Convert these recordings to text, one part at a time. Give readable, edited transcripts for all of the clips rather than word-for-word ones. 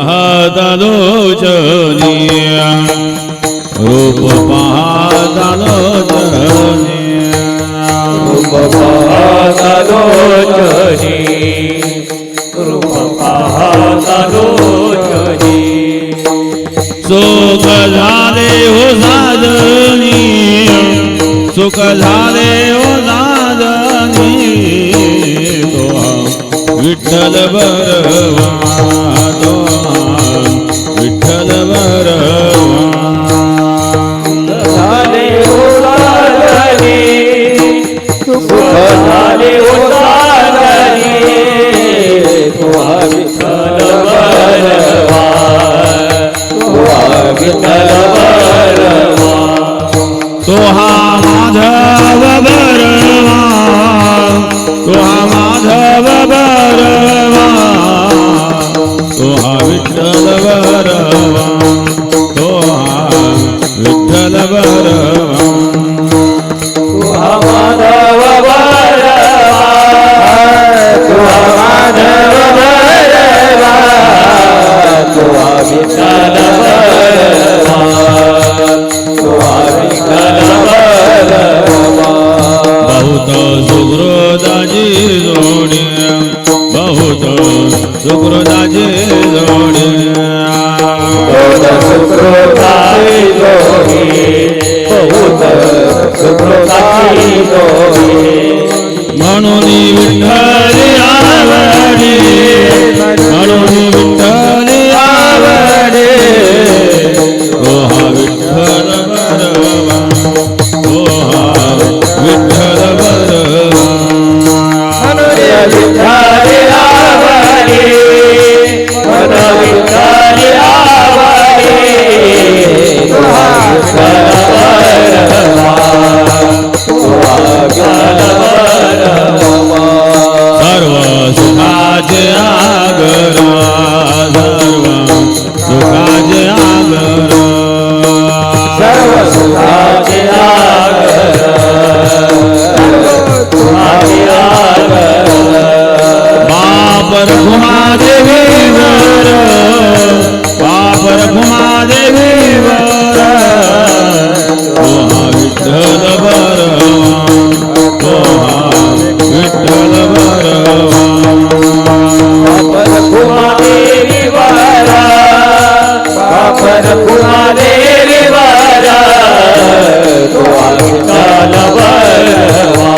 पाहतालोचनी रूप पाहतालोचनी रूप पाहतालोचनी रूप पाहतालोचनी सुख झाले हो साधनी सुख झाले हो साधनी विठ्ठल बरवा विठ्ठल बरवा झाले हो साधनी सुख झाले हो साधनी तुहा विठ्ठल बरवा विठ्ठल बरवा तोहा माधव बरवा तोहा माधव बरवा तोहा विठ्ठल बरवा तोहा विठ्ठल बरवा तुहा माधव बरवा तुहा माधव बरवा तुहा विठ्ठल बरवा तुहा विठ्ठल बरवा बहुत सुकृताची जोडी बहुत सुकृताची जोडी बहुत सुकृताची जोडी बहुत सुकृताची जोडी म्हणून विठ्ठल आवडे म्हणून विठ्ठल आवडे तोहा विठ्ठल बरवा तोहा विठ्ठल बरवा विठ्ठल आवडे मन विठ्ठल आवडे तुहा विठ्ठल बरवा तुहा विठ्ठल बरवा सर्व सुखाचे आगर सर्व सुखाचे आगर सर्व सुखाचे आगर तुहाचे आगर बापर घुमा देवीवर बापर घुमा देवीवर तोहा विठ्ठल बरवा तोहा विठ्ठल बरवा बापर कुमादेवी वारा बापर कुमादेवी वारा तुहा विठ्ठल बरवा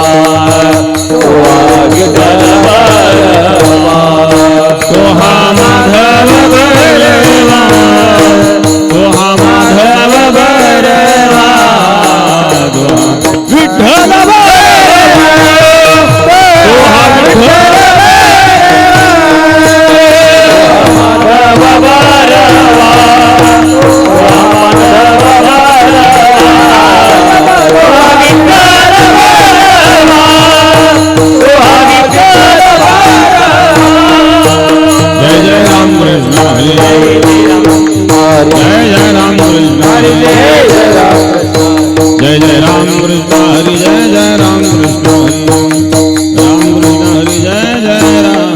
तुहा विठ्ठल बरवा तोहा माधव बरवा तोहा माधव बरवा तोहा विठ्ठल बरवा तोहा विठ्ठल माधव बरवा तुहा माधव बरवा तुहा विठ्ठल बरवा तुहा विठ्ठल बरवा जय जय राम कृष्ण हरी जय जय राम कृष्ण हरी जय जय राम कृष्ण हरी जय जय राम कृष्ण हरी राम कृष्ण हरी जय जय राम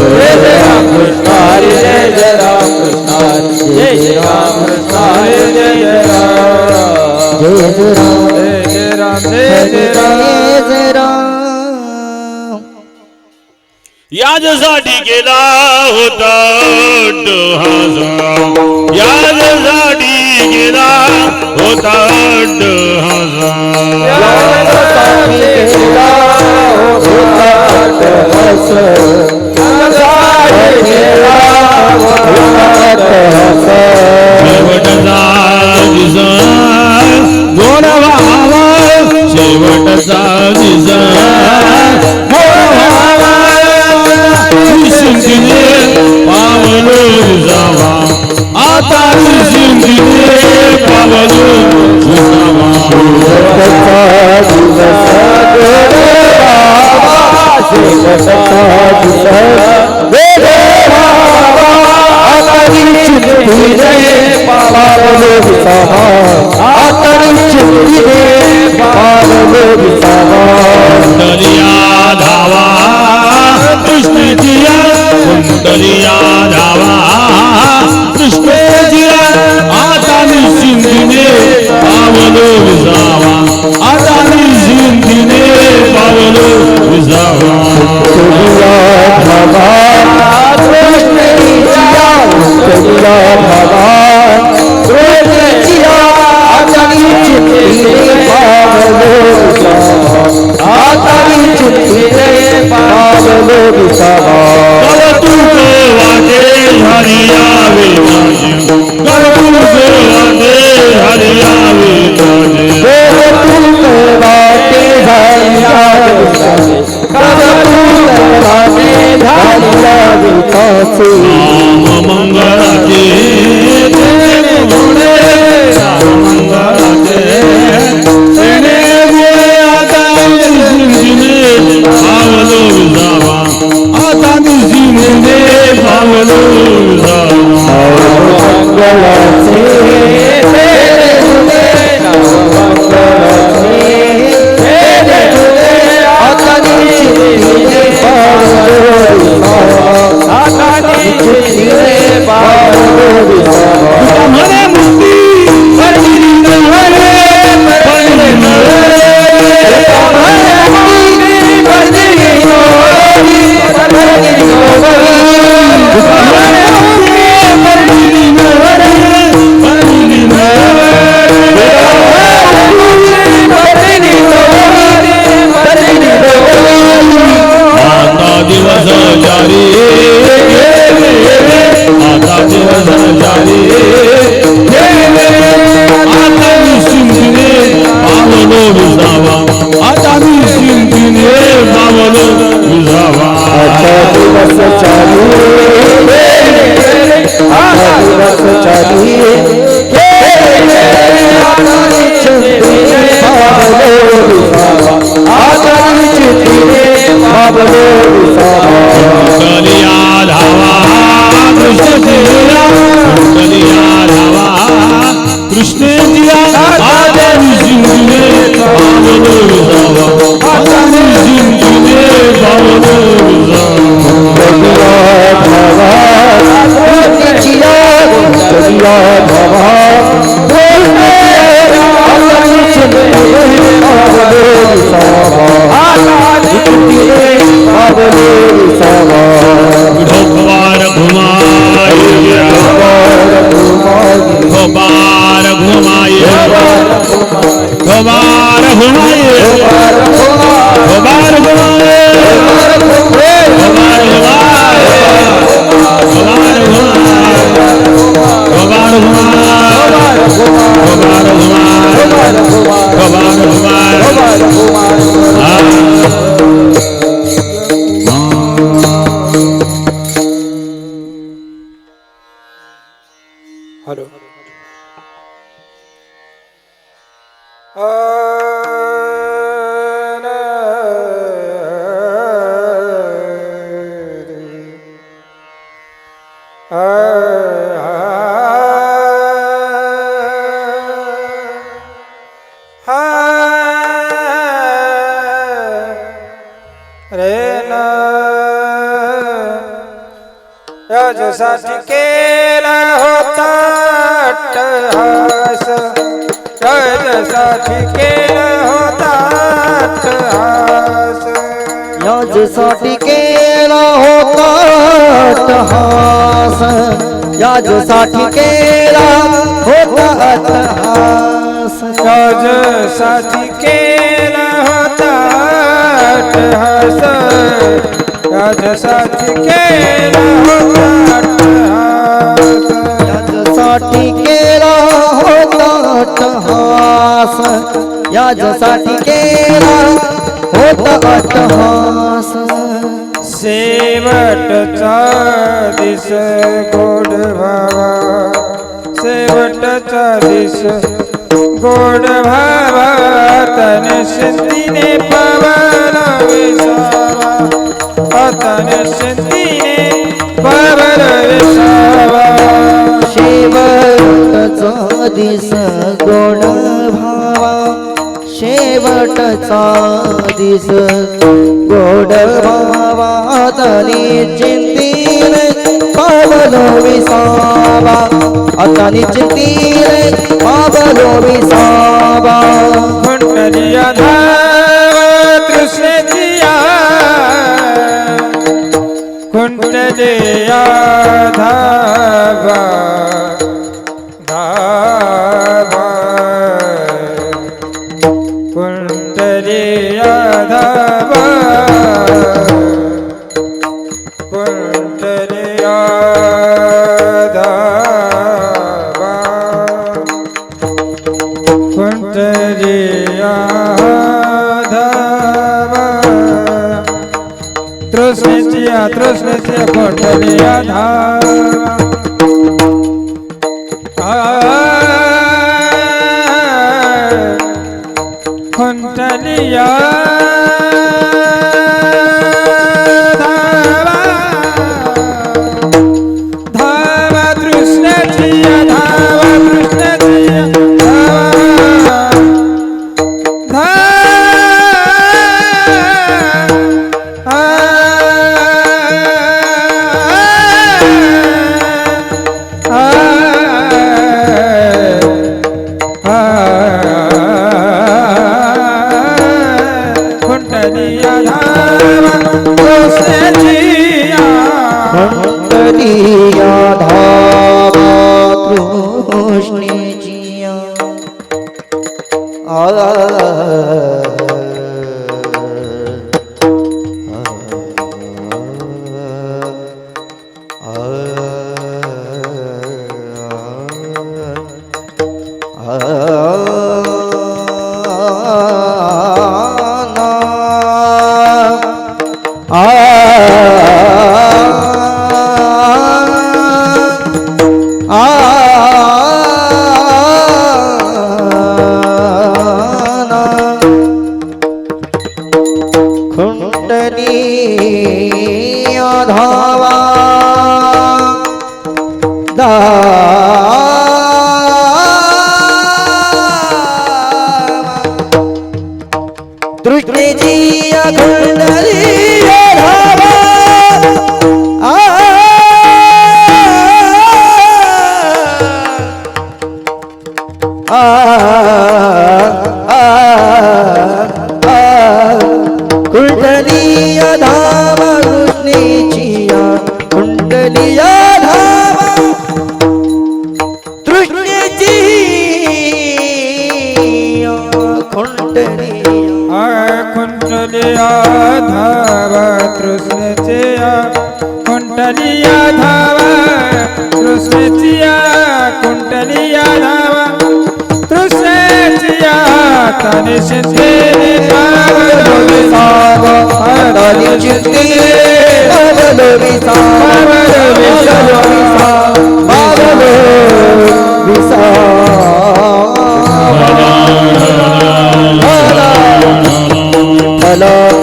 जय जय राम कृष्ण हरी जय जय राम कृष्ण हरी जय जय राम कृष्ण हरी जय जय राम जय जय राम याजसाठी केला होता डहासा याजसाठी केला होता डहासा शेवटचा दिसा गोड व्हावा शेवटचा दिसा शिंदे पावलो जावा आता शिंदे पावलो जावा कुंडलिया धावा कृष्ण जिया कुंडलिया धावा मंगलाचे राम मंगलाचे तेने गुणे राम मंगलाचे तेने गुणे आता निसिंगने पावलो विसावा आता निसिंगने पावलो विसावा मंगलाचे तेरे गुणे नाम मंगलाचे तेरे गुणे आता निसिंगने पावलो विसावा आता निसिंगने पावलो विसावा म्हणे मुक्ती परमिली नव्हे परमिली नव्हे आता दिवस जारी आता दिवस जारी आता निश्चिंतीने पावलो विसावा आता निश्चिंतीने पावलो विसावा आता दिवस चालू आता दिवस चालू आता निश्चिंतीने पावलो विसावा आता निश्चिंतीने पावलो विसावा कलिया धावा कृष्ण दिया कलिया धावा कृष्ण दिया आता निश्चिंतीने पावलो विसावा आता निश्चिंतीने पावलो विसावा ढोबार घुमाए ढोबार घुमाए ढोबार घुमाए ढोबार घुमाए हेलो याच्यासाठी केला होता अट्टहास याच्यासाठी केला होता अट्टहास याच्यासाठी केला होता अट्टहास याच्यासाठी केला होता अट्टहास याच्यासाठी केला होता अट्टहास याच्यासाठी केला होता अट्टहास याच्यासाठी केला होता अट्टहास याच्यासाठी केला होता अट्टहास शेवटचा दिस गोड भावा शेवटचा दिस गोड भावा तन सिद्धीने पावला विसावा तन सिद्धीने पावला विसावा शेवटचा दिस गोड भावा शेवटचा दिस गोड भावा तनी चिंतीने पावलो विसावा अतनी चिंतीने पावलो विसावा कुंडलिया धावा कृष्णजिया कुंडलिया धावा धावा कुंडलिया धावा कुंडलिया धावा कुंडलिया धावा तृष्णेची कुंडलिया धावा कुंडलिया धावा तृष्णेची धावा तृष्णेची कुंडलिया धावा तृष्णेचिया कुंडलिया धावा तृष्णेचिया कुंडलिया धावा कुंडलिया धावा तृष्णेचिया कुंडलिया धावा तृष्णेचिया कुंडलिया कुंडलिया धावा तृष्णेचिया कुंडलिया धावा तृष्णेचिया कुंडलिया धावा तृष्णेचिया तनि सिद्धेने पावलो विसावा तनि चित्ते पावलो विसावा पावलो विसावा हला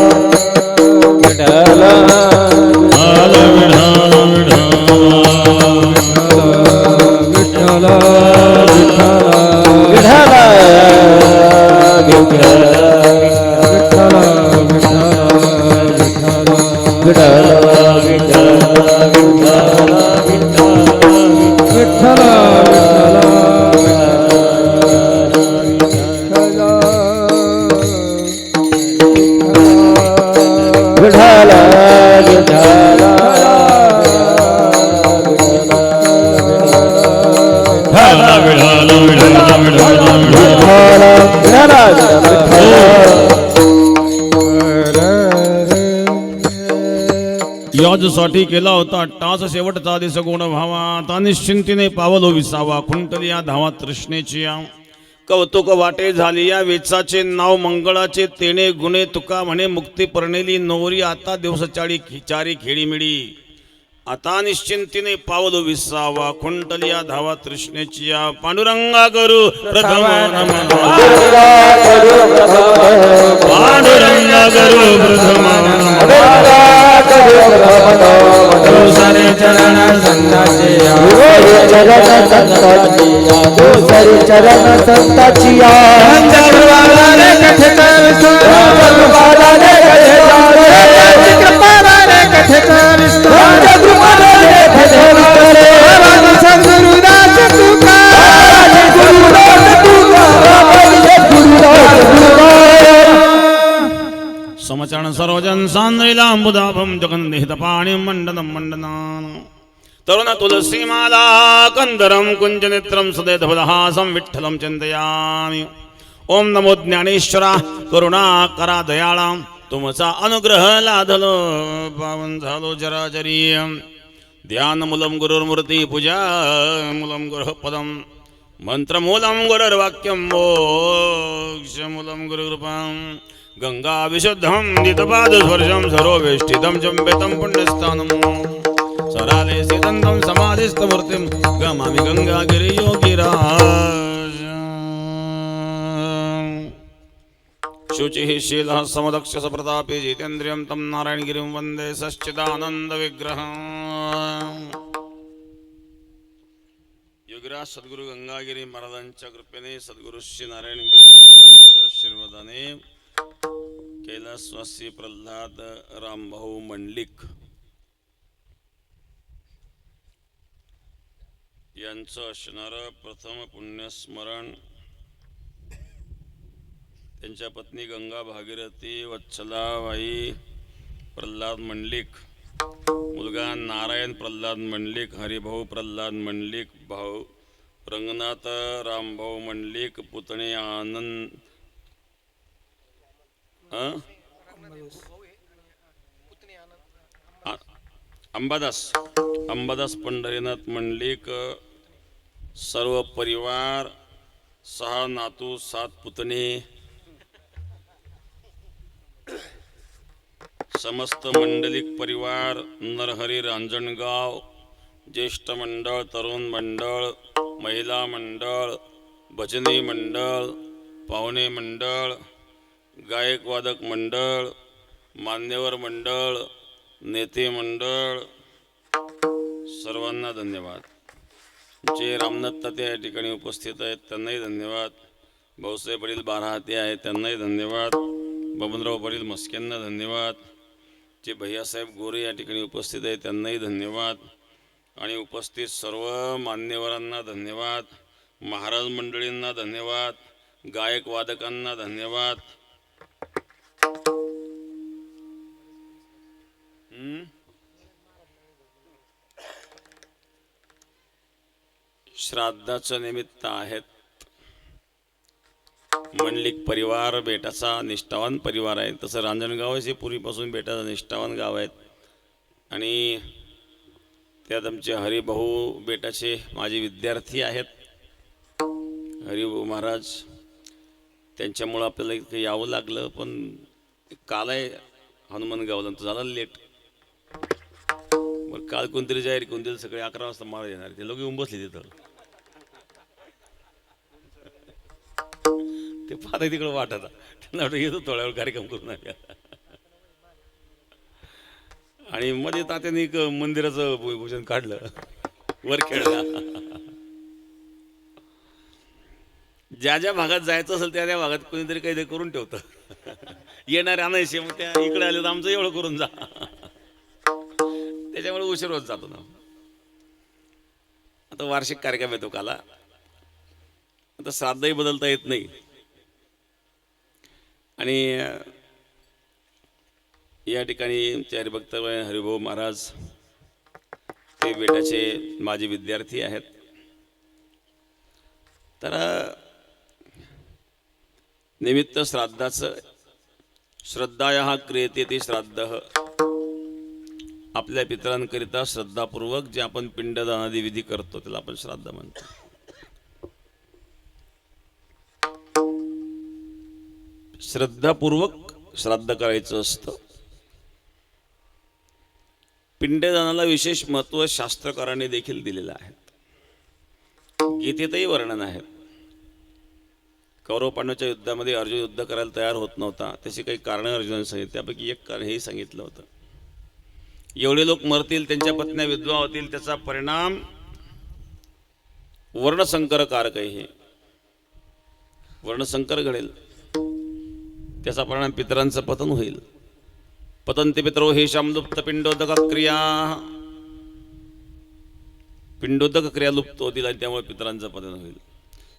याजसाठी केला होता टास शेवटचा दिस गुण भावा आता निश्चिंतीने पावलो विसावा कुंटलिया धावा तृष्णेची कौतुक वाटे झाली या वेचाचे नाव मंगळाचे तेणे गुणे तुका म्हणे मुक्ती परणेली नोरी आता दिवस चारी खेळीमिळी आता निश्चिंतीने पावलो विसावा कुंटलिया धावा तृष्णेची पांडुरंगा करू प्रथम नमन पांडुरंगा करू प्रथम सारे चरण संताचिया चरण संताचिया चक्रवाला कथित समचरण सरोजन सांद्रिलांबुदाभं जगन्निहित पाणिं मंडनं मंडनान् तरुण तुलसीमाला कंदरं कुंजनेत्रं सदैधवदहासं विठ्ठलं चिंतयामि ओम नमो ज्ञानेश्वरा करुणाकरा दयाळा तुमचा अनुग्रह लाधलो पावन झालो जराजरी ध्यान मूलम गुरुर्मूर्ती पूजा मूलम गुरुपदम मंत्रमूलम गुरुर्वाक्यम मोक्षमूलम गुरुकृपां गंगा विशुद्धं दितपादस्पर्शं सरोवेष्टितं चम्पितं पुण्यस्थानं सराले सिदन्तं समाधिस्थमूर्तिं गमामि गंगागिरियोगिराज शुचिः शीलः समदक्ष सप्रतापे जितेन्द्रियं तं नारायणगिरिं वन्दे सच्चिदानन्दविग्रहम् योगीराज सद्गुरु गंगागिरी महाराजांच्या कृपेने सद्गुरु श्री नारायणगिरी महाराजांच्या आशीर्वादाने कैलासवासी प्रल्हाद रामभाऊ मंडलिक यांचं असणारं प्रथम पुण्यस्मरण त्यांच्या पत्नी गंगा भागीरथी वत्सलाबाई प्रल्हाद मंडलिक, मुलगा नारायण प्रल्हाद मंडलिक, हरिभाऊ प्रल्हाद मंडलिक, भाऊ रंगनाथ रामभाऊ मंडलिक, पुतणे आनंद अंबादास पंढरीनाथ मंडलिक, सर्व परिवार, 6 नातू 7 पुतणे, समस्त मंडलिक परिवार, नरहरी रांजणगाव, ज्येष्ठ मंडळ, तरुण मंडळ, महिला मंडळ, भजनी मंडळ, पाहुणे मंडळ, गायक वादक मंडळ, मान्यवर मंडळ, नेते मंडळ, सर्वांना धन्यवाद. जे रामनाथ ताते या ठिकाणी उपस्थित आहेत त्यांनाही धन्यवाद. भाऊसाहेब वडील बाराहाते आहेत त्यांनाही धन्यवाद. बबनराव वडील मस्क्यांना धन्यवाद. जे भैयासाहेब गोरे या ठिकाणी उपस्थित आहेत त्यांनाही धन्यवाद. आणि उपस्थित सर्व मान्यवरांना धन्यवाद. महाराज मंडळींना धन्यवाद. गायक वादकांना धन्यवाद. श्राद्धाचं निमित्त आहेत. मंडलिक परिवार बेटाचा निष्ठावान परिवार आहे. तसं रांजणगाव हे पूर्वीपासून बेटाचं निष्ठावान गाव आहेत. आणि त्यात आमचे हरिभाऊ बेटाचे माझे विद्यार्थी आहेत. हरिभाऊ महाराज त्यांच्यामुळं आपल्याला इथं यावं लागलं. पण काल आहे हनुमानगावला तर झालं लेट. बरं काल कोणतरी जाहीर कोणतरी सकाळी 11 वाजता माळ येणार ते लोक येऊन बसले तिथं. ते पाहता तिकडं वाटत त्यांना वाटतं येतो थोड्या वेळ कार्यक्रम करून आम्ही. आणि मध्ये तात्याने एक मंदिराचं भूषण काढलं वर खेळला. ज्या ज्या भागात जायचं असेल त्या त्या भागात कोणीतरी काही करून ठेवतं. येणारे आणायचे मग त्या इकडे आले तर आमचं एवढं करून जा. त्याच्यामुळे उशीर होत जातो ना. आता वार्षिक कार्यक्रम येतो काला. आता श्राद्धही बदलता येत नाही. आणि या ठिकाणी हरिभक्त हरिभाऊ महाराज ते बेटाचे माझे विद्यार्थी आहेत. तर निमित्त श्राद्धाचं श्रद्धाया क्रियते ते श्राद्ध. आपल्या पितरांकरिता श्रद्धापूर्वक जे आपण पिंडदानादी विधी करतो त्याला आपण श्राद्ध म्हणतो. श्रद्धापूर्वक श्राद्ध करायचं असतं. पिंडदानाला विशेष महत्त्व शास्त्रकारांनी देखील दिलेलं आहे. गीतेतही वर्णन आहे. कौरव पांडवांच्या युद्धामध्ये अर्जुन युद्ध करायला तयार होत नव्हता. त्याची काही कारणं अर्जुनाने सांगितली. त्यापैकी एक कारण हेही सांगितलं होतं. एवढे लोक मरतील, त्यांच्या पत्न्या विधवा होतील, त्याचा परिणाम वर्णसंकरकारक आहे. हे वर्णसंकर घडेल, त्याचा परिणाम पितरांचं पतन होईल. पतंती पितरो हे लुप्त पिंडोदक क्रिया. पिंडोदक क्रिया लुप्त होतील आणि त्यामुळे पितरांचं पतन होईल.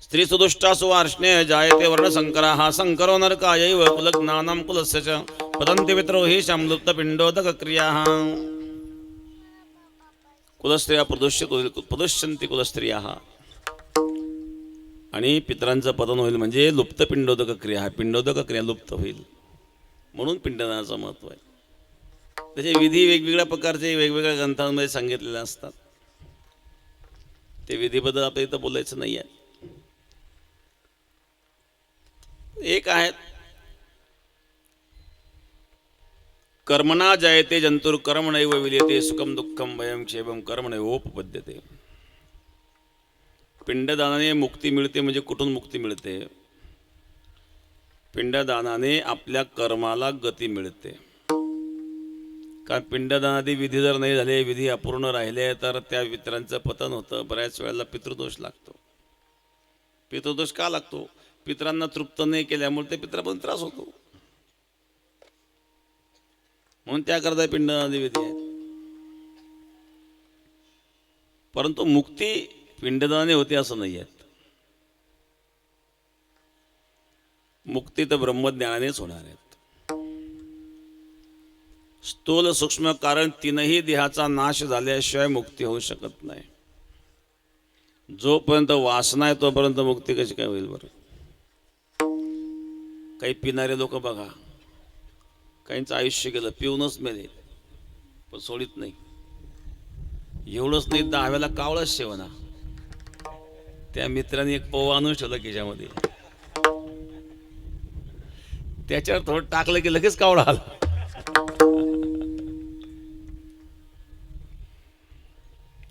स्त्री सुदुष्टासु वार्ष्णे जायते वर्णसंकरा. हा संकरो नरकायैव कुलज्ञानं कुलस्य च. पतंती पितरो हे लुप्त पिंडोदक क्रिया. कुलस्त्रिया प्रदुष्यंती कुलस्त्रिया. आणि पितरांचं पतन होईल म्हणजे लुप्त पिंडोदक क्रिया. हा पिंडोदक क्रिया लुप्त होईल. म्हणून पिंडदानाचं महत्त्व आहे. त्याचे विधी वेगवेगळ्या प्रकारचे वेगवेगळ्या ग्रंथांमध्ये सांगितलेले असतात. ते विधीबद्दल आपल्या इथं बोलायचं नाही आहे. एक आहेत कर्मणा जयते जंतुर कर्मणैव विलीयते सुखम दुःखम भयम क्षेमम कर्मणैवोपपद्यते. पिंडदानाने मुक्ती मिळते. म्हणजे कुठून मुक्ती मिळते? पिंडदानाने आपल्या कर्माला गती मिळते. कारण पिंडदानादी विधी जर नाही झाले, विधी अपूर्ण राहिले, तर त्या पितरांचं पतन होतं. बऱ्याच वेळेला पितृदोष लागतो. पितृदोष का लागतो? पितरांना तृप्त नाही केल्यामुळे ते पितरांना त्रास होतो. म्हणून त्याकरता पिंडदानादी विधी आहेत. परंतु मुक्ती पिंडदानाने होते असं नाही आहेत. मुक्ती तर ब्रह्मज्ञानानेच होणार आहेत. स्थूल सूक्ष्म कारण तीनही देहाचा नाश झाल्याशिवाय मुक्ती होऊ शकत नाही. जोपर्यंत वासना आहे तोपर्यंत मुक्ती कशी काय होईल बरं? काही पिणारे लोक बघा, काहींचं आयुष्य गेलं, पिऊनच मेले, पण सोडित नाही. एवढंच नाही, 10 वेळेला कावळाच शेवना. त्या मित्राने एक पोवा आणून ठेवला खिशामध्ये, त्याच्यावर थोडं टाकलं की लगेच कावळा आला.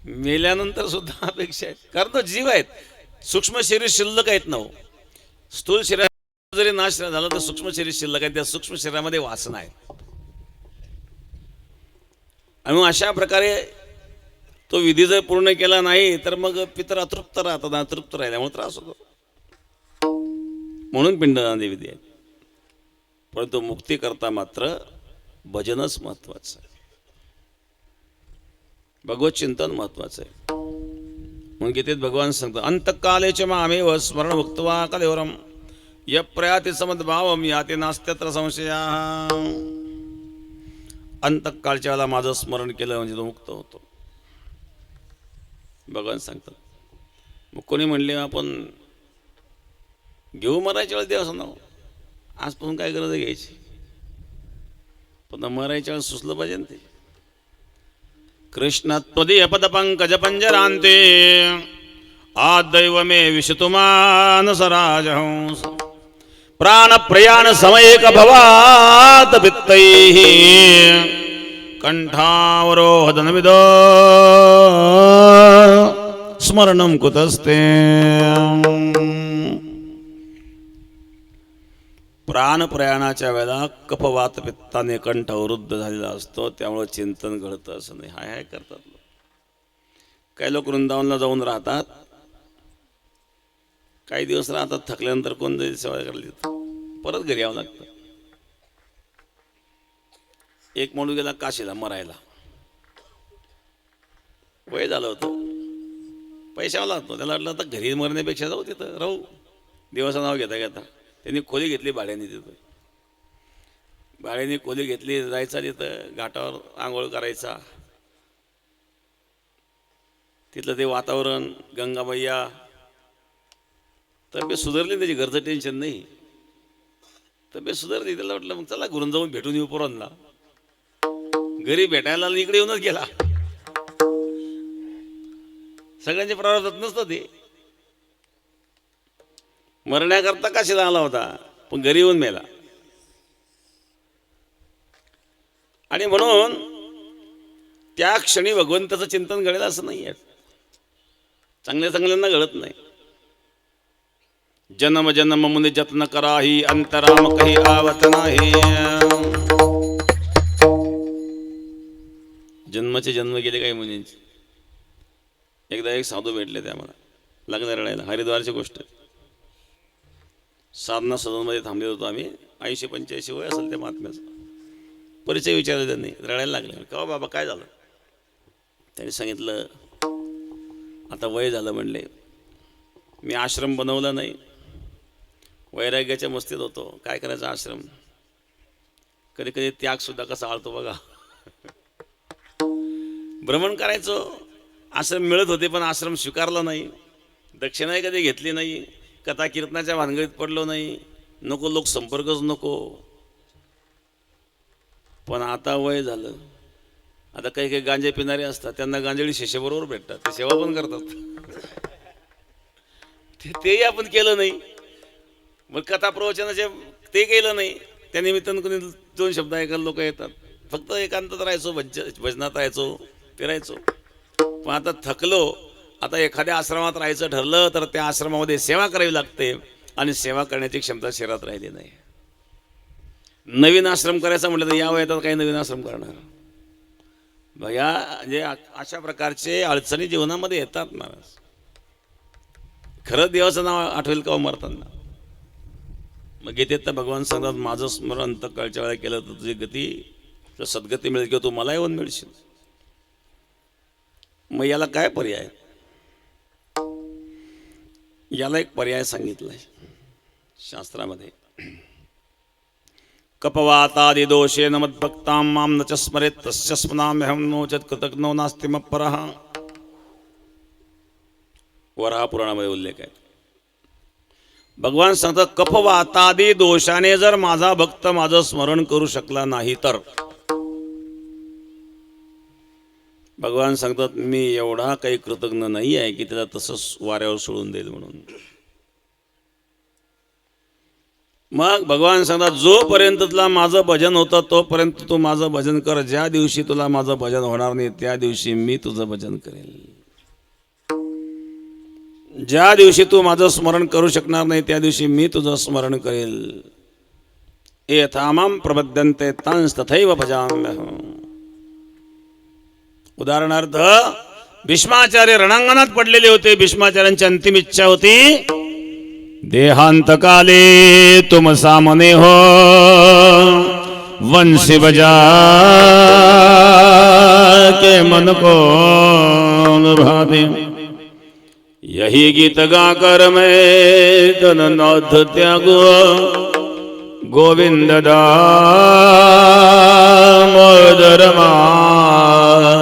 मेल्यानंतर सुद्धा अपेक्षा आहेत, कारण तो जीव आहेत. सूक्ष्म शरीर शिल्लक आहेत ना हो. स्थूल शरीर जरी नाश झाला तर सूक्ष्म शरीर शिल्लक आहे. त्या सूक्ष्म शरीरामध्ये वासना आहे. आणि मग अशा प्रकारे तो विधी जर पूर्ण केला नाही तर मग पितर अतृप्त राहतात. अतृप्त राहिल्यामुळे त्रास होतो. म्हणून पिंडदानादी विधी आहेत. परंतु मुक्ती करता मात्र भजनच महत्वाचं आहे. भगवत चिंतन महत्वाचं आहे. म्हणून गीतेत भगवान सांगतात, अंतकालेच मामेव स्मरण भुक्त्वा कलेवरम य प्रयाति समद्भावम याते नास्त्यत्र संशया. अंतकाळच्या वेळेला माझं स्मरण केलं म्हणजे तो मुक्त होतो. भगवान सांगतात. मग कोणी म्हणले आपण घेऊ मरायच्या वेळेस देवाचं नाव, आजपासून काय गरज आहे घ्यायची? पण मरायच्या वेळेस सुचलं पाहिजे ना ते. कृष्णत्वदीय पद पंकज पंजरांते आदैव मे विशतुमानसराज हंस प्राण प्रयाण समयेक भवात पित्तैः कंठावरोहदनविद स्मरणं कुतस्ते. प्राण प्रयाणाच्या वेळेला कफवात पित्ताने कंठ अवरुद्ध झालेला असतो. त्यामुळे चिंतन घडतं असं नाही. हाय हाय करतात लोक. काही लोक वृंदावनला जाऊन राहतात, काही दिवस राहतात, थकल्यानंतर कोण जाईल सेवा करायला, परत घरी यावं लागतं. एक माणूस गेला काशीला मरायला, वय झालं होतं, पैशावा लागतो. त्याला वाटलं आता घरी मरण्यापेक्षा जाऊ तिथं राहू. देवाचं नाव घेता घेता त्यांनी खोली घेतली भाड्याने. तिथं भाड्याने खोली घेतली, जायचा तिथं घाटावर आंघोळ करायचा. तिथलं ते वातावरण, गंगामय्या, तब्येत सुधारली. त्याची घरचं टेन्शन नाही, तब्येत सुधारली. त्याला वाटलं मग चला घरून जाऊन भेटून येऊ पोरांना. घरी भेटायला इकडे येऊनच गेला. सगळ्यांच्या प्रारब्धात नसतं ते. मरण्याकरता काशीला आला होता, पण घरी येऊन मेला. आणि म्हणून त्या क्षणी भगवंताचं चिंतन घडेल असं नाही आहे. चांगल्या चांगल्यांना घडत नाही. जन्म जन्म मुने जत्न कराही अंतराम कही आवत नाही. जन्माचे जन्म गेले काही मुनींचे. एकदा एक साधू भेटले ते आम्हाला लग्न रडायला. हरिद्वारची गोष्ट. साधना सदनमध्ये थांबले होतो आम्ही. 80-85 वय असेल त्या महात्म्याचा. परिचय विचारला त्यांनी. रडायला लागले. का बाबा काय झालं? त्यांनी सांगितलं आता वय झालं. म्हणले मी आश्रम बनवला नाही, वैराग्याच्या मस्तीत होतो. काय करायचं आश्रम? कधी कधी त्यागसुद्धा कसा आळतो बघा. भ्रमण करायचो, आश्रम मिळत होते पण आश्रम स्वीकारला नाही. दक्षिणाही कधी घेतली नाही. कथा कीर्तनाच्या भानगडीत पडलो नाही. नको लोक संपर्कच नको. पण आता वय झालं. आता काही काही गांजे पिणारे असतात, त्यांना गांजेडी शिष्याबरोबर भेटतात, ते सेवा पण करतात. तेही आपण केलं नाही. मग कथा प्रवचनाचे ते केलं नाही. त्या निमित्तानं कोणी 2 शब्द ऐकायला लोक येतात. फक्त एकांतात राहायचो, भजनात राहायचो, फिरायचो. पण आता थकलो. आता एखाद्या आश्रमात राहायचं ठरलं तर त्या आश्रमामध्ये सेवा करावी लागते आणि सेवा करण्याची क्षमता शरीरात राहिली नाही. नवीन आश्रम करायचा म्हटलं तर या वयात काही नवीन आश्रम करणार. भया म्हणजे अशा प्रकारचे अडचणी जीवनामध्ये येतात महाराज. खरं देवाचं नाव आठवेल का मरताना. मग गीतेत तर भगवान सांगतात माझं स्मरण अंतकाळच्या वेळा केलं तर तुझी गती सद्गती मिळेल किंवा तू मला येऊन मिळशील. मग याला काय पर्याय. याला एक पर्याय सांगितलाय शास्त्रामध्ये. कपवातादि दोषेन मद्भक्तां मां न च स्मरेत् तस्य स्मराम्यहं नो चेत् कृतघ्नो नास्ति मत्परः. वराह पुराणामध्ये उल्लेख आहे. भगवान सांगतात कपवातादी दोषाने जर माझा भक्त माझं स्मरण करू शकला नाही तर भगवान सांगतात मी एवढा काही कृतज्ञ नाही आहे की त्याला तसंच वाऱ्यावर सोडून देईल म्हणून. मग भगवान सांगतात जोपर्यंत तुला माझं भजन होतं तोपर्यंत तू माझं भजन कर. ज्या दिवशी तुला माझं भजन होणार नाही त्या दिवशी मी तुझं भजन करेल. ज्या दिवशी तू माझं स्मरण करू शकणार नाही त्या दिवशी मी तुझं स्मरण करेल. यथामां प्रबध्यन्ते तांस तथैव भजाम्यहम्. उदाहरणार्थ भीष्माचार्य रणांगणात पडलेले होते. भीष्माचार्यांची अंतिम इच्छा होती देहांत काले तुम सामने हो वंशी बजा के मन को लुभा दे. यही गीत गाकर मैं तन नाथ त्यागो गोविंद दामोदर माधवेती.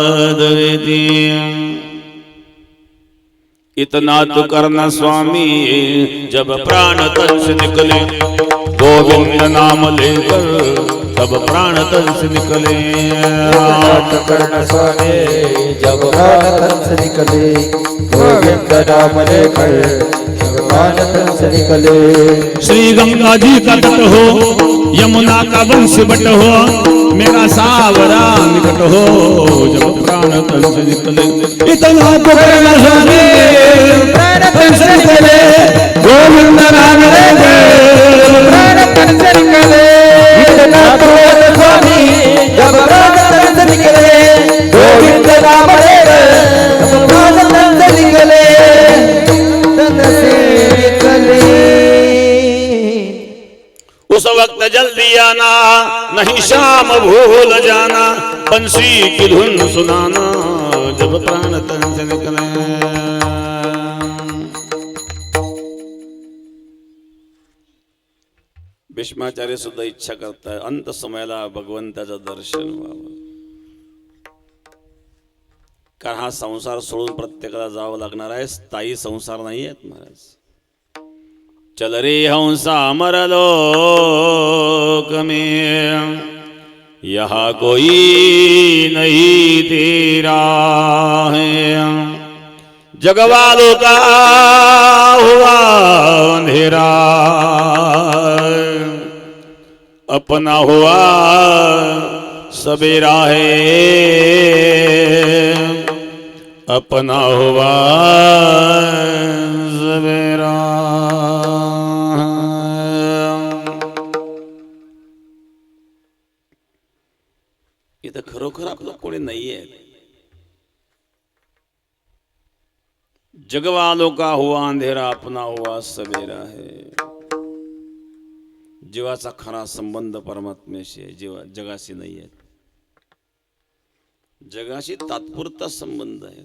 इतना तो करना स्वामी जब प्राण तन से निकले गोविंद नाम लेकर तब प्राण तन से निकले. करना स्वामी जब प्राण तन से निकले गोविंद नाम लेकर जब प्राण तन से निकले. श्री गंगा जी का तट हो यमुना का वंश बट हो मेरा सावरा निकट हो जब प्राण तन से निकले. इतना तो करना स्वामी प्राण तन से निकले गोविंद नाम लेकर प्राण तन से निकले. इतना तो करना स्वामी जब प्राण तन से निकले गोविंद नाम लेकर जब प्राण तन से निकले. तन से निकले. उस वक्त जल्दी आना नहीं शाम भूल जाना बंसी की धुन सुनाना जब प्राण तन से निकले. भीष्माचार्य सुद्धा इच्छा करताय अंत समयाला भगवंताचं दर्शन व्हावं. कारण हा संसार सोडून प्रत्येकाला जावं लागणार आहे. स्थायी संसार नाही आहेत महाराज. चल रे हंसा अमर लोक में यहाँ कोई नहीं तेरा है. जगवालों का हुआ अंधेरा अपना हुआ सवेरा है अपना हुआ सवेरा. इथं खरोखर आपलं कोणी नाहीये. जगवालों का हुआ अंधेरा अपना हुआ सवेरा है. जीवाचा खरा संबंध परमात्म्याशी आहे. जीवा जगाशी नाही आहे. जगाशी तात्पुरता संबंध आहे.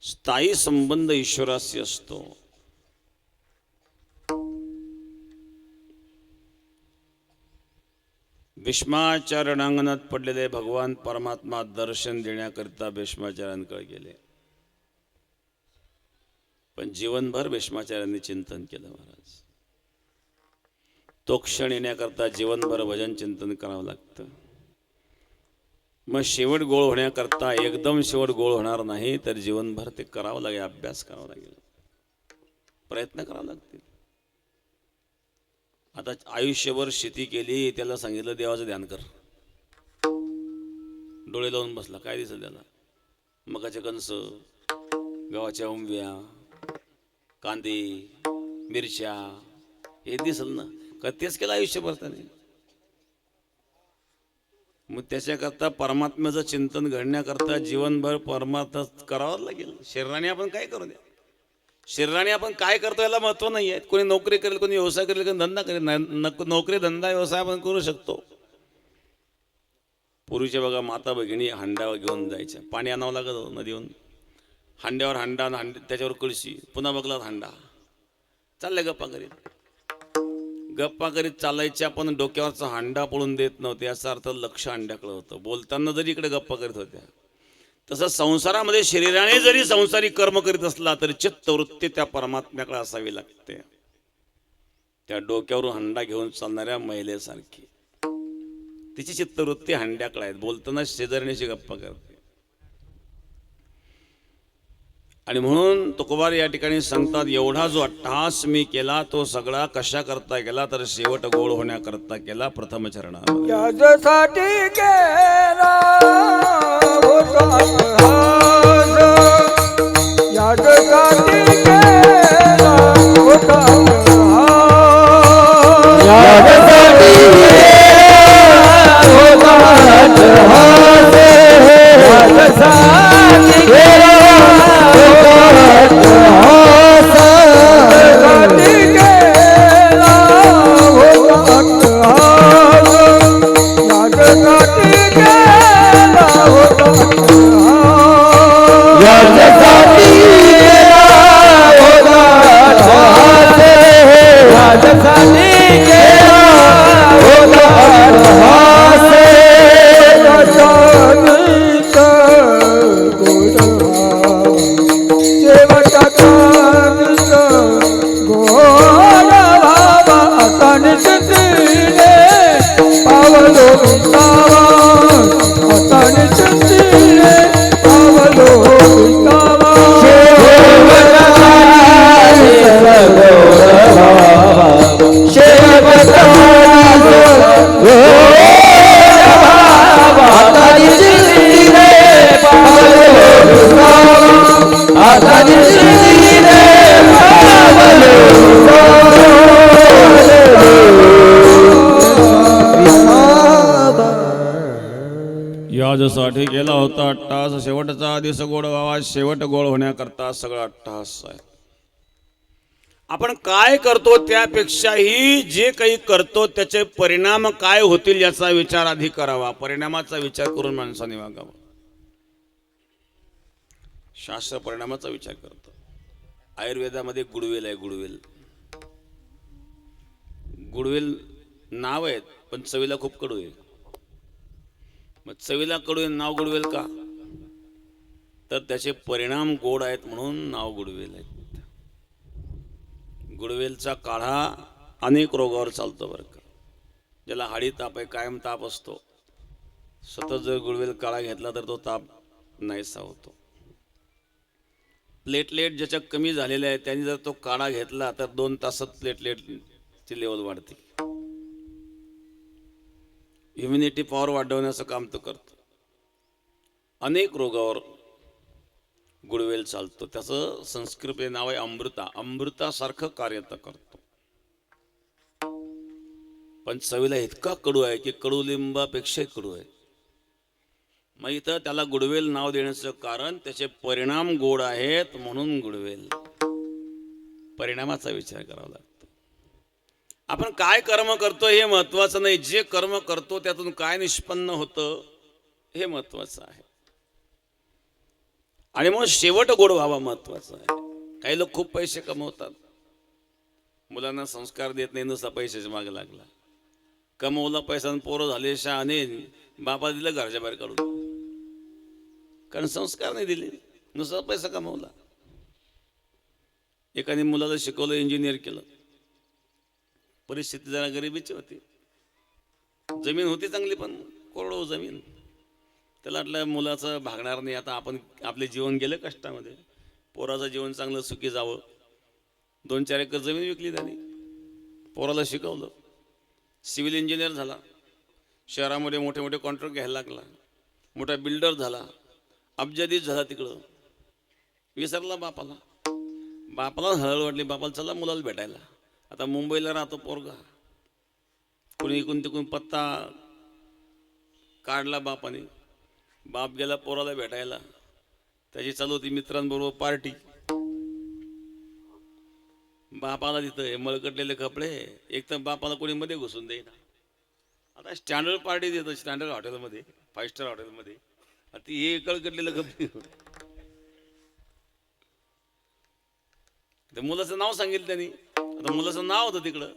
स्थायी संबंध ईश्वराशी असतो. भीष्माच्या रणांगणात पडलेले भगवान परमात्मा दर्शन देण्याकरिता भीष्माचार्यांकडे गेले. पण जीवनभर भीष्माचार्यांनी चिंतन केलं महाराज. तो क्षण येण्याकरता जीवनभर भजन चिंतन करावं लागतं. मग शेवट गोळ होण्याकरता एकदम शेवट गोळ होणार नाही तर जीवनभर ते करावं लागेल. अभ्यास करावा लागेल. प्रयत्न करावे लागतील. आता आयुष्यभर शेती केली त्याला सांगितलं देवाचं ध्यान कर. डोळे लावून बसला, काय दिसेल त्याला? मकाचे कणस, गव्हाच्या उंब्या, कांदे, मिरच्या, हे दिसल ना. का तेच केलं आयुष्यभर त्याने? मग त्याच्याकरता परमात्म्याचं चिंतन घडण्याकरता जीवनभर परमार्थ करावाच लागेल. शरीराने आपण काय करू द्या, शरीराने आपण काय करतो याला महत्व नाही आहे. कोणी नोकरी करेल, कोणी व्यवसाय करेल, कोणी धंदा करेल. नोकरी धंदा व्यवसाय आपण करू शकतो. पूर्वीच्या बघा माता भगिनी हांड्यावर घेऊन जायच्या, पाणी आणावं लागत होतं नदीहून. हांड्यावर हांडा, त्याच्यावर कळशी, पुन्हा बघला हांडा, चालल्या गप्पा करीत. गप्पा करीत चालायच्या, पण डोक्यावरचा हांडा पडून देत नव्हते. याचा अर्थ लक्ष हांड्याकडे होतं. बोलताना जरी इकडे गप्पा करीत होत्या, तसं संसारामध्ये शरीराने जरी संसारी कर्म करीत असला तरी चित्तवृत्ती त्या परमात्म्याकडे असावी लागते. त्या डोक्यावरून हांडा घेऊन चालणाऱ्या महिलेसारखी तिची चित्तवृत्ती हांड्याकडे आहे. बोलताना शेजारणीशी गप्पा करते. आणि म्हणून तुकोबार या ठिकाणी सांगतात, एवढा जो अट्टहास मी केला तो सगळा कशा करता केला, तर शेवट गोड होण्याकरता केला. प्रथम चरणामध्ये यासाठी केला होता अट्टहास, यासाठी केला होता अट्टहास, यासाठी होता अट्टहास, यासाठी केला होता अट्टहास, यासाठी केला होता अट्टहास, यासाठी केला होता अट्टहास, यासाठी केला होता अट्टहास, यासाठी केला होता अट्टहास, याजसाठी केला होता अट्टहास, शेवटचा दिवस गोड व्हावा. शेवट गोड होण्याकरता सगळा अट्टहास आहे. आपण काय करतो त्यापेक्षाही जे काही करतो त्याचे परिणाम काय होतील याचा विचार आधी करावा. परिणामाचा विचार करून माणसाने वागावं. शास्त्र परिणामाचा विचार करतो. आयुर्वेदामध्ये गुडवेल आहे. गुडवेल नाव आहेत, पण चवीला खूप कडू आहे. मग चवीला कडू आहे, नाव गुडवेल का? तर त्याचे परिणाम गोड आहेत म्हणून नाव गुडवेल आहेत. गुडवेलचा काढा अनेक रोगावर चालतो बरं का. ज्याला हाडी ताप आहे, कायम ताप असतो, सतत जर गुडवेल काढा घेतला तर तो ताप नाहीसा होतो. प्लेटलेट ज्याच्या कमी झालेल्या आहे त्यांनी जर तो काढा घेतला तर 2 तासात प्लेटलेटची लेवल वाढते. इम्युनिटी पॉवर वाढवण्याचं काम तो करतो. अनेक रोगावर गुडवेल चालतो. त्याचं संस्कृत नाव आहे अमृता. अमृतासारखं कार्य करतो. पण चवीला इतका कडू आहे की कडुलिंबापेक्षाही कडू आहे. मग इथं त्याला गुडवेल नाव देण्याचं कारण त्याचे परिणाम गोड आहेत म्हणून गुडवेल. परिणामाचा विचार करावा लागतो. आपण काय कर्म करतो हे महत्वाचं नाही, जे कर्म करतो त्यातून काय निष्पन्न होतं हे महत्वाचं आहे. आणि मग शेवट गोड व्हावा महत्वाचं आहे. काही लोक खूप पैसे कमवतात, मुलांना संस्कार देत नाही, नुसता पैशाच्या मागे लागला. कमवला पैसा, पोरं झाले शहाणे, बापा दिलं घरच्या बाहेर काढून, कारण संस्कार नाही दिले, नुसता पैसा कमवला. एकाने मुलाला शिकवलं, इंजिनियर केलं. परिस्थिती जरा गरिबीची होती, जमीन होती चांगली पण कोरडो जमीन. त्याला वाटलं मुलाचं भागणार नाही, आता आपण आपले जीवन गेलं कष्टामध्ये, पोराचं जीवन चांगलं सुखी जावं. 2-4 एकर जमीन विकली त्याने, पोराला शिकवलं, सिव्हिल इंजिनियर झाला, शहरामध्ये मोठे मोठे कॉन्ट्रॅक्ट घ्यायला लागला, मोठा बिल्डर झाला, अब्जाधीश झाला, तिकडं विसरला बापाला. बापाला हळद वाटली, बापाला चला मुलाला भेटायला. आता मुंबईला राहतो पोरगा, कुणी इकून तिकून पत्ता काढला बापाने. बाप गेला पोराला भेटायला, त्याची चालू होती मित्रांबरोबर पार्टी. बापाला तिथं मळकटलेले कपडे, एक तर बापाला कोणी मध्ये घुसून देईना. आता स्टँडर्ड पार्टी देतो, स्टँडर्ड हॉटेलमध्ये, 5 स्टार हॉटेलमध्ये. आता हे कळकटलेलं कपडे. त्या मुलाचं नाव सांगितलं त्यांनी. आता मुलाचं नाव होतं तिकडं,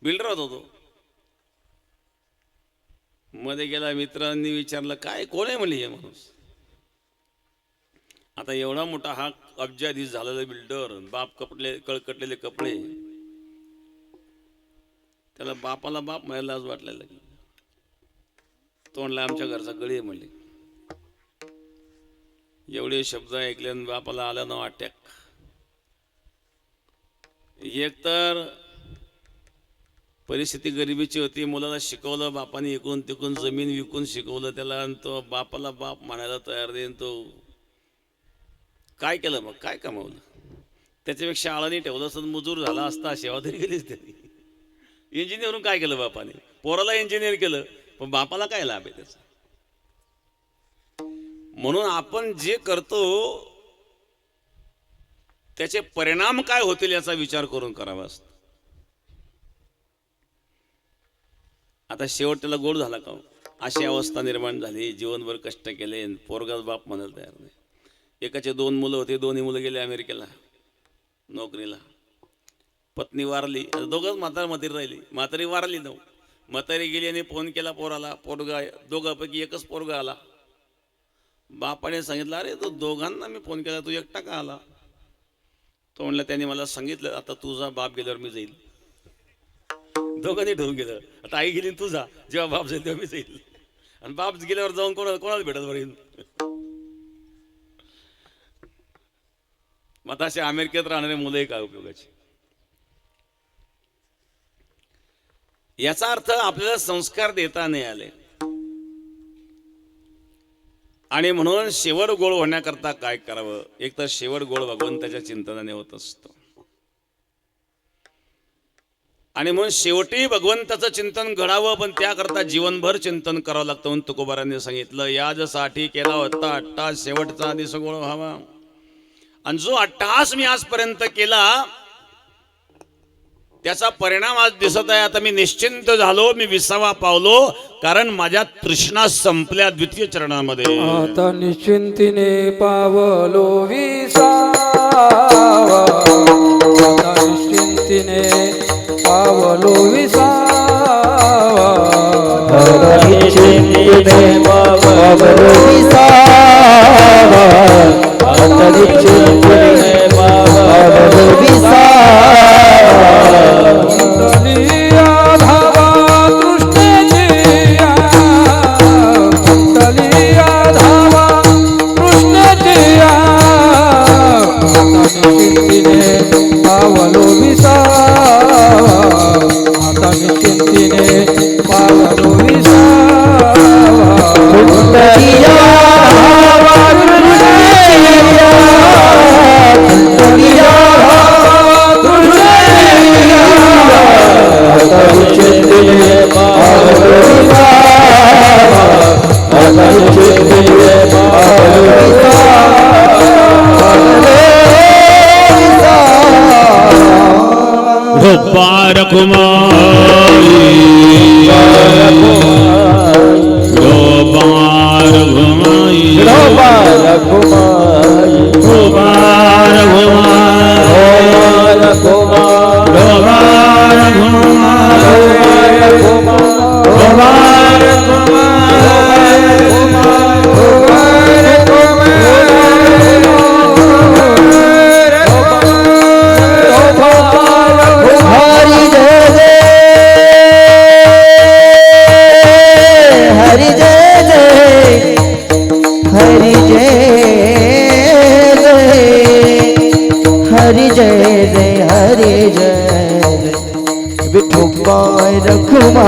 बिल्डर होता तो. मध्ये गेला, मित्रांनी विचारलं काय कोण आहे म्हणले हे माणूस. आता एवढा मोठा हा अब्जाधीश झालेला बिल्डर, बाप कपडले कळकटलेले कपडे, त्याला बापाला बाप म्हणायला आज वाटलेला लागली. तोंडला आमच्या घरचा गळी आहे म्हणले. एवढे शब्द ऐकल्यानं बापाला आला ना अटॅक. एकतर परिस्थिती गरिबीची होती, मुलाला शिकवलं बापाने, इकडून तिकडून जमीन विकून शिकवलं त्याला, आणि तो बापाला बाप म्हणायला तयार देईन. तो काय केलं मग, काय कमावलं? त्याच्यापेक्षा आळानी ठेवलं असतं, मजूर झाला असता, सेवा तरी केलीच त्यांनी. इंजिनिअरून काय केलं बापाने? पोराला इंजिनियर केलं, पण बापाला काय लाभ आहे त्याचा? म्हणून आपण जे करतो त्याचे परिणाम काय होतील याचा विचार करून करावा असतो. आता शेवट त्याला गोड झाला का? अशी अवस्था निर्माण झाली, जीवनभर कष्ट केले, पोरगाच बाप म्हणायला तयार नाही. एकाचे 2 मुलं होते, दोन्ही मुलं गेले अमेरिकेला नोकरीला. पत्नी वारली, दोघंच म्हातारी राहिली. म्हातारी वारली न, म्हातारी गेली आणि फोन केला पोराला. पोरगा, दोघांपैकी एकच पोरगा आला. बापाने सांगितलं, अरे तो दोघांना मी फोन केला, तू एकटा का आला? तो म्हणला, त्याने मला सांगितलं आता तुझा बाप गेल्यावर मी जाईल. दोघांनी ठेवून गेलं. आता आई गेली तू जा, जेव्हा बाप जाईल तेव्हा मी जाईल. आणि बाप गेल्यावर जाऊन कोणाला भेटत बरं? मग असे अमेरिकेत राहणारे मुलं काय उपयोगाची? याचा अर्थ आपल्याला संस्कार देता नाही आले. आणि म्हणून शेवट गोड होण्याकरता काय करावं? एक तर शेवट गोड भगवंताच्या चिंतनाने होत असतो. आणि म्हणून शेवटी भगवंताचं चिंतन घडावं, पण त्याकरता जीवनभर चिंतन करावं लागतं. म्हणून तुकोबारांनी सांगितलं, याजसाठी केला होता अट्टास, शेवटचा आदेश गोड व्हावा. आणि जो अट्टहास मी आजपर्यंत केला त्याचा परिणाम आज दिसत आहे. आता मी निश्चिंत झालो, मी विसावा पावलो, कारण माझ्या तृष्णा संपल्या द्वितीय चरणामध्ये. आता निश्चिंतीने पावलो विसावा, आता निश्चिंतीने पावलो विसावा, आता निश्चिंतीने पावलो विसावा, आता निश्चिंतीने पावलो विसावा. पावलो विसावा, आता निश्चिंतीने पावलो विसावा. कुंडलिया धावा, कुंडलिया धावा,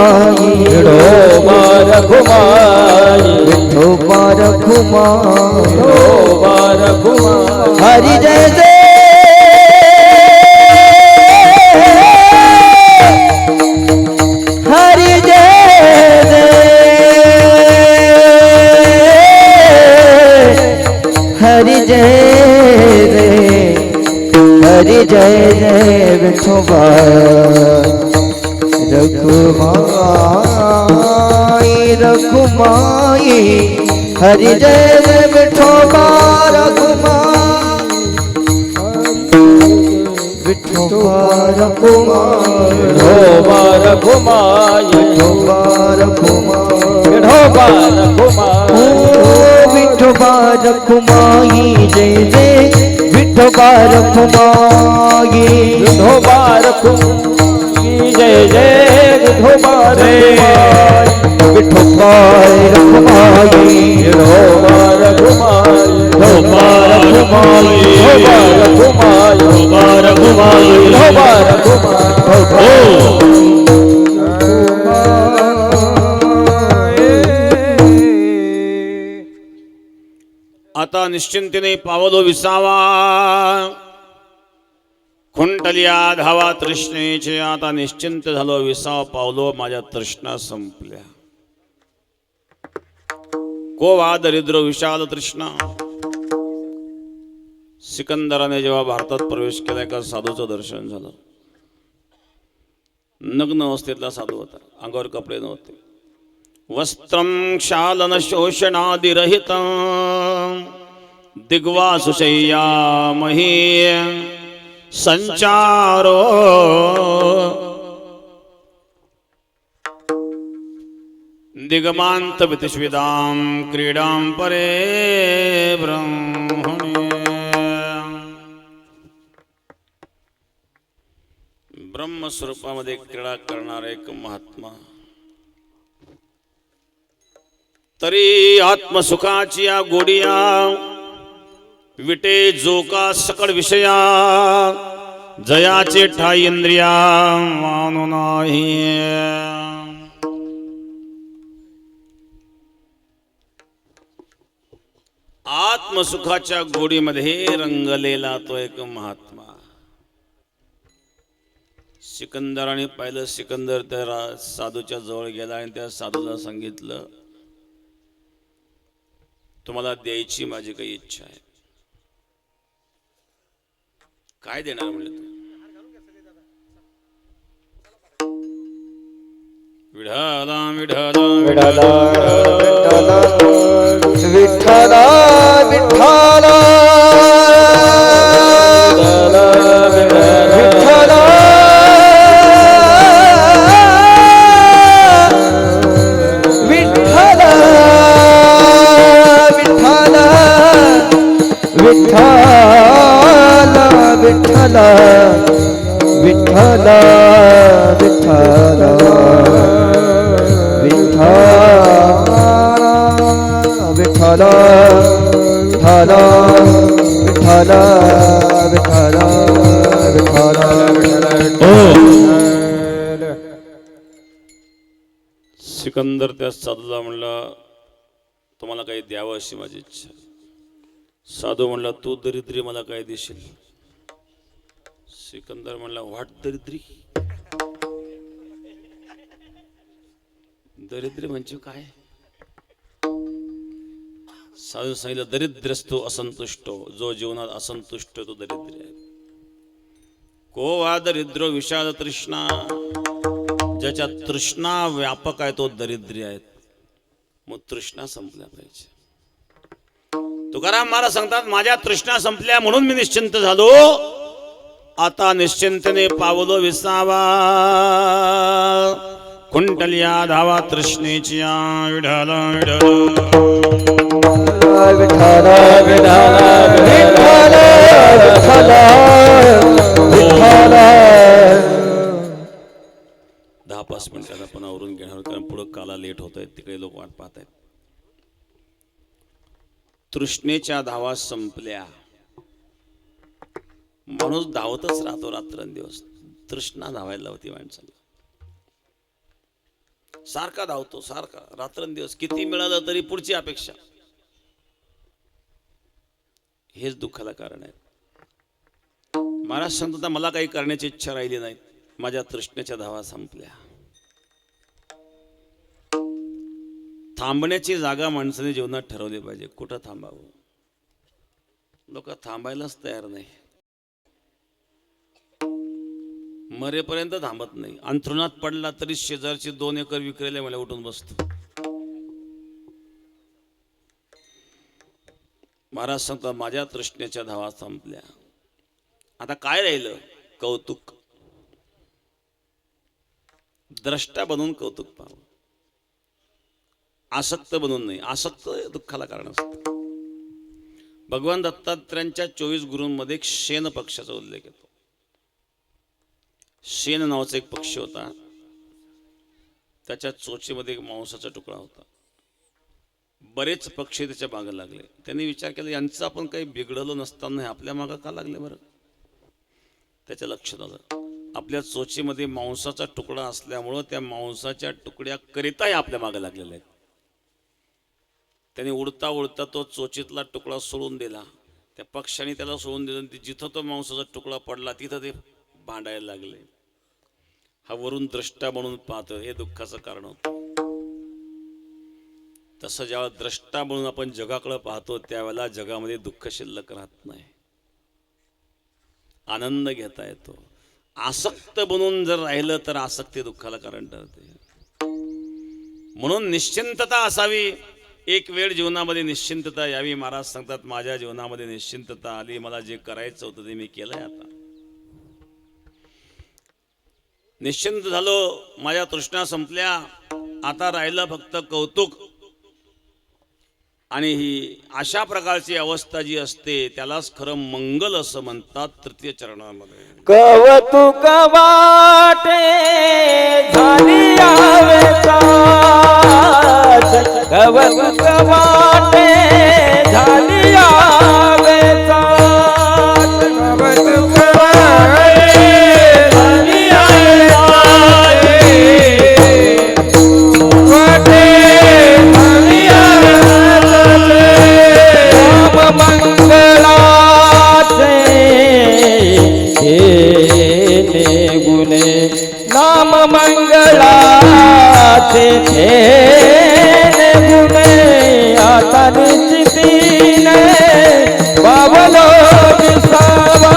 रखुमाई विठोबा रखुमाई विठोबा रखुमाई विठोबा रखुमाई हरि जय जय हरि जय जय हरि जय जय हरि जय जय विठोबा रखुमाई रखुमाई हरि जय जय विठोबा रखुमाई विठोबा रखुमाई विठोबा रखुमाई विठोबा रखुमाई विठोबा रखुमाई ओ विठोबा रखुमाई जय जय विठोबा रखुमाई विठोबा रखुमाई जय जय विठोबा रखुमाई विठोबा रखुमाई विठोबा रखुमाई विठोबा रखुमाई विठोबा रखुमाई विठोबा रखुमाई विठोबा रखुमाई आता निश्चिंतीने पावलो विसावा खुंटलिया धावा तृष्णेचे आता निश्चिंत झालो विसावा पावलो माझ्या तृष्णा संपल्या को वा दरिद्र विशाल तृष्णा सिकंदराने जेव्हा भारतात प्रवेश केला एका साधूचं दर्शन झालं नग्न अवस्थेतला साधू होता अंगावर कपडे नव्हते वस्त्रम शालन शोषणादिरहित दिग्वासुशय्या मही संचारो दिगमांत वितिष्विदां क्रीडां परे ब्रह्मणे ब्रह्मस्वरूपामध्ये क्रीडा करणारा एक महात्मा तरी आत्मसुखाची या गोडिया विटे जोका सकळ विषया जयाचे ठाई इंद्रिया मानू नाही आत्मसुखाच्या गोडीमध्ये रंगलेला तो एक महात्मा सिकंदराने पाहिलं सिकंदर त्या साधूच्या जवळ गेला आणि त्या साधूला सांगितलं तुम्हाला द्यायची माझी काही इच्छा आहे काय देणार म्हणले तू विठाला विठाला विठ्ठला विठ्ठला विठ्ठला विठ्ठला विठ्ठला विठ्ठला विठ्ठला विठ्ठला विठ्ठला विठ्ठला विठ्ठला विठ्ठला विठ्ठला विठ्ठला सिकंदर त्या साधूला म्हणला तुम्हाला काही द्यावं अशी माझी इच्छा साधू म्हणला तू दरिद्री मला काय देशील सिकंदर म्हणला वाट दरिद्री दरिद्री म्हणजे काय साधू सांगितलं दरिद्रस्तो असंतुष्टो जो जीवनात असंतुष्ट तो दरिद्र आहे को वा दरिद्र विषाद तृष्णा ज्याच्या तृष्णा व्यापक आहे तो दरिद्री आहेत मग तृष्णा संपल्या पाहिजे तुकाराम महाराज सांगतात माझ्या तृष्णा संपल्या म्हणून मी निश्चिंत झालो आता निश्चिंतने पावलो विसावा कुंटलिया धावा तृष्णेची विढाल विठ्ठल विठ्ठल विठ्ठल विठ्ठल 10-5 मिनिटात आपण आवरून घेणार कारण पुढे काला लेट होत आहेत तिकडे लोक वाट पाहत आहेत तृष्णेच्या धावा संपल्या माणूस धावतच राहतो रात्रंदिवस तृष्णा धावायला होती माणसाला सारखा धावतो, सारखा रात्रंदिवस, किती मिळालं तरी पुढची अपेक्षा. हेच दुःखाला कारण आहे. महाराज सांगतात मला काही करण्याची इच्छा राहिली नाही, माझ्या तृष्णेच्या धावा संपल्या. थांबण्याची जागा माणसाने जीवनात ठरवली पाहिजे. कुठं थांबावं? लोक थांबायलाच तयार नाही, मरेपर्यंत थांबत नाही. अंथरुणात पडला तरी शेजारची 2 एकर विक्रेले मला उठून बसतो. महाराज सांगतात माझ्या तृष्णेच्या धावा संपल्या. आता काय राहिलं? कौतुक. द्रष्टा बनून कौतुक पाहावं, आसक्त बनून नाही. आसक्त दुःखाला कारण असतं. भगवान दत्तात्रयांच्या 24 गुरूंमध्ये एक शेन पक्षाचा उल्लेख येतो. शेन नावाचा एक पक्षी होता, त्याच्या चोचीमध्ये एक मांसाचा तुकडा होता. बरेच पक्षी त्याच्या मागे लागले. त्यांनी विचार केला यांचं आपण काही बिघडलं नसताना आपल्या मागं का लागले बरं? त्याच्या लक्षात आलं आपल्या चोचीमध्ये मांसाचा तुकडा असल्यामुळं त्या मांसाच्या तुकड्या करिताही आपल्या मागे लागलेले आहेत. त्याने उडता उडता तो चोचीतला तुकडा सोडून दिला. त्या पक्षाने त्याला सोडून दिलं. जिथं तो मांसाचा तुकडा पडला तिथं ते भांडायला लागले. हा वरून द्रष्टा म्हणून पाहतो, हे दुःखाचं कारण होतं. तसं जेव्हा द्रष्टा म्हणून आपण जगाकडे पाहतो त्यावेळेला जगामध्ये दुःख शिल्लक राहत नाही, आनंद घेता येतो. आसक्त बनून जर राहिलं तर आसक्ती दुःखाला कारण ठरते. म्हणून निश्चिंतता असावी. एक वेळ जीवनामध्ये निश्चिंतता यावी. महाराज सांगतात माझ्या जीवनामध्ये निश्चिंतता आली. मला जे करायचं होतं ते मी केलंय. आता निश्चिंत झालो, माझ्या तृष्णा संपल्या. आता राहिलं फक्त कौतुक. आणि ही अशा प्रकारची अवस्था जी असते त्यालाच खरं मंगल असं म्हणतात. तृतीय चरणामध्ये कौतुक वाटे झाली आवेचा, कौतुक वाटे झाली आवेचा, कौतुक नाम मंगलाचे गुणे आता निश्चितीने पावलो विसावा,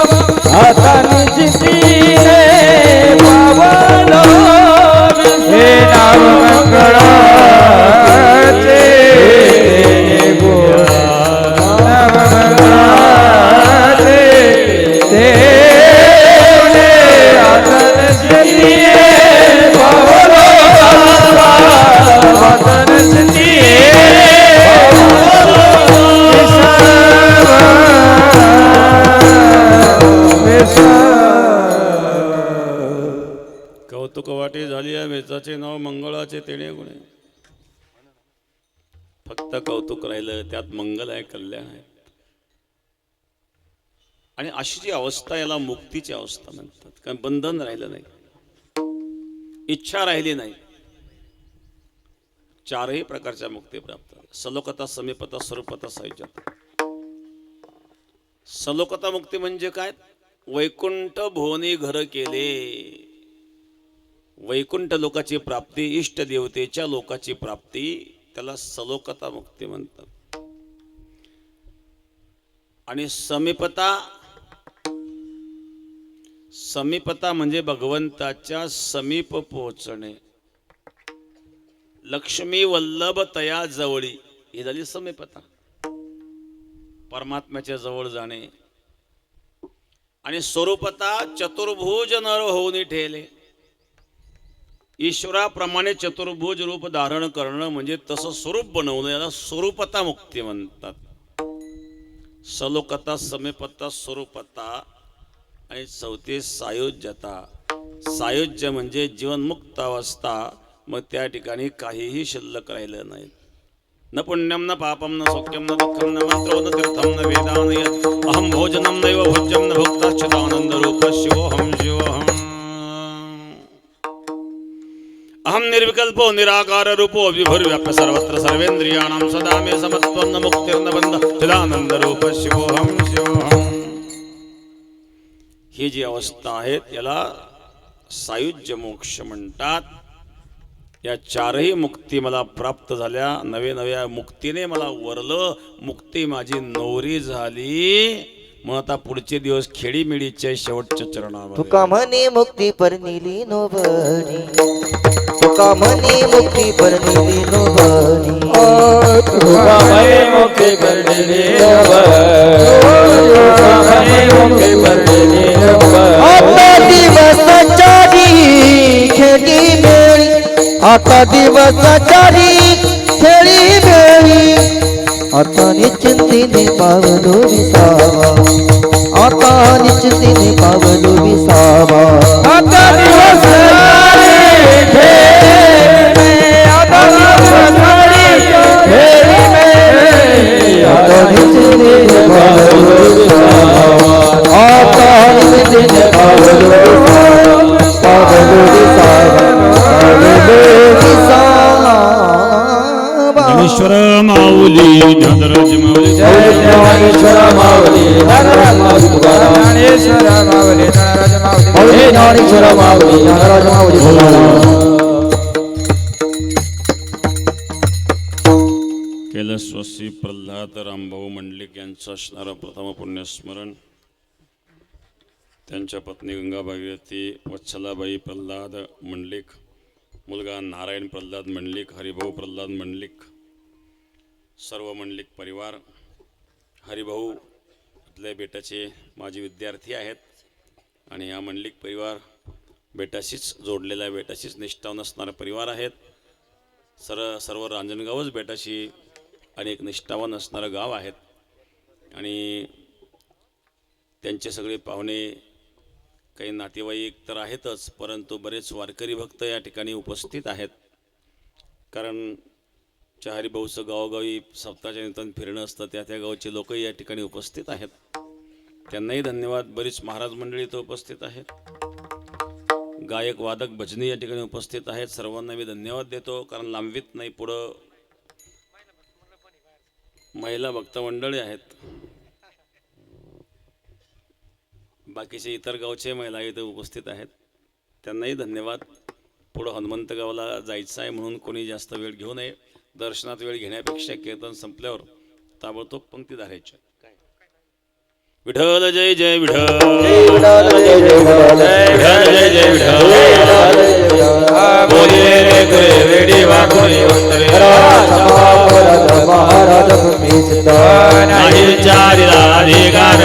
आता निश्चितीने पावलो हे नाम मंगलाचे गुणे, नाम मंगलाचे कौतुक वाटे झाली या वेचाचे नाव मंगळाचे तेणे गुणे. फक्त कौतुक राहिलं त्यात मंगल आहे, कल्याण आहे. आणि अशी जी अवस्था याला मुक्तीची अवस्था म्हणतात. कारण बंधन राहिलं नाही, इच्छा राहिली नाही. 4ही प्रकारच्या मुक्ती प्राप्त. सलोकता, समीपता, स्वरूपता, सायुज्यता. सलोकता मुक्ती म्हणजे काय? वैकुंठ भुवनी घर केले. वैकुंठ लोकाची प्राप्ती, इष्ट देवतेच्या लोकाची प्राप्ती, त्याला सलोकता मुक्ती म्हणतात. आणि समीपता, समीपता म्हणजे भगवंताच्या समीप पोहोचणे. लक्ष्मी वल्लभ तया जवळी, ही झाली समीपता, परमात्म्याच्या जवळ जाणे. आणि स्वरूपता चतुर्भुज नर होऊन ठेले. ईश्वराप्रमाणे चतुर्भुज रूप धारण करणं म्हणजे तसं स्वरूप बनवणं, याला स्वरूपता मुक्ती म्हणतात. सलोकता, समीपता, स्वरूपता आणि चौथी सायुज्यता. सायुज्य म्हणजे जीवनमुक्त अवस्था. मग त्या ठिकाणी काहीही शिल्लक राहिलं नाही. न पुण्यम न पापम न सौख्यम न दुःखम न मंत्रो न तीर्थम न वेदान यत् अहम भोजनम नैव भोज्यम न भोक्ताच्युतानंद रूप शिवोहम शिवोहम. अहम निर्विकल्पो निराकार रूपो विभुर्व्याप्य सर्वत्र सर्वेंद्रियाणां सदा मे समत्वं मुक्तिर्न बंध चिदानंद रूप शिवोहम शिवोहम. ही जी अवस्था आहे त्याला सायुज्य मोक्ष म्हणतात. या चारही मुक्ती मला प्राप्त झाल्या. नव्या मुक्तीने मला वरलं. मुक्ती माझी नवरी झाली. मग आता पुढचे दिवस खेडीमेडीच्या शेवटच्या चरणावर. तुका म्हणे मुक्ती परनिली नोबडी, तुका म्हणे मुक्ती परनिली नोबडी. तुका म्हणे मुक्ती परनिली नोबडी, तुका म्हणे मुक्ती परनिली नोबडी. आता दिवस चारी खेडी मेळी, आता दिवस चारी खेळी मेळी. आता निश्चिंतीने पावलो विसावा, आता निश्चिंतीने पावलो विसावा. आता दिवस सारे खेळ, आता दिवस सारे खेळ, आता निश्चिंतीने पावलो विसावा, आता निश्चिंतीने पावलो विसावा, पावलो विसावा, पावलो विसावा. ज्ञानेश्वर माऊली ज्ञानराज माऊली जय ज्ञानेश्वर माऊली ज्ञानराज माऊली तुकाराम. ज्ञानेश्वर माऊली ज्ञानराज माऊली, जय ज्ञानेश्वर माऊली ज्ञानराज माऊली तुकाराम. कैलासवासी प्रल्हाद रामभाऊ मंडलिक यांचं असणारं प्रथम पुण्यस्मरण. त्यांच्या पत्नी गंगा भागीरथी वत्सलाबाई प्रल्हाद मंडलिक, मुलगा नारायण प्रल्हाद मंडलिक, हरिभाऊ प्रल्हाद मंडलिक, सर्व मंडलिक परिवार. हरिभाऊ आपल्या बेटाचे माजी विद्यार्थी आहेत आणि हा मंडलिक परिवार बेटाशीच जोडलेला, बेटाशीच निष्ठावून असणारा परिवार आहेत. सर्व रांजणगावच बेटाशी अनेक निष्ठावान असणारं गाव आहेत आणि त्यांचे सगळे पाहुणे, काही नातेवाईक तर आहेतच, परंतु बरेच वारकरी भक्त या ठिकाणी उपस्थित आहेत. कारण हरिभाऊचं गावोगावी सप्ताहाच्या निमित्तानं फिरणं असतं, त्या गावचे लोकही या ठिकाणी उपस्थित आहेत. त्यांनाही धन्यवाद. बरीच महाराज मंडळी इथं उपस्थित आहेत, गायक वादक भजनी या ठिकाणी उपस्थित आहेत. सर्वांना मी धन्यवाद देतो. कारण लांबवीत नाही, पुढं महिला भक्त मंडळी आहेत, बाकीचे इतर गावचे महिला इथे उपस्थित आहेत, त्यांनाही धन्यवाद. पुढं हनुमंतगावला जायचं आहे म्हणून कोणी जास्त वेळ घेऊ नये. दर्शनात वेळ घेण्यापेक्षा कीर्तन संपल्यावर ताबडतोब पंक्ती धरायच्या. विठ्ठल जय जय विठ्ठल, विठ्ठल जय जय विठ्ठल. बोले रे वेडी वाकुळी वंदरे, महाराज भूमी सिद्ध नाही चारिला अधिकार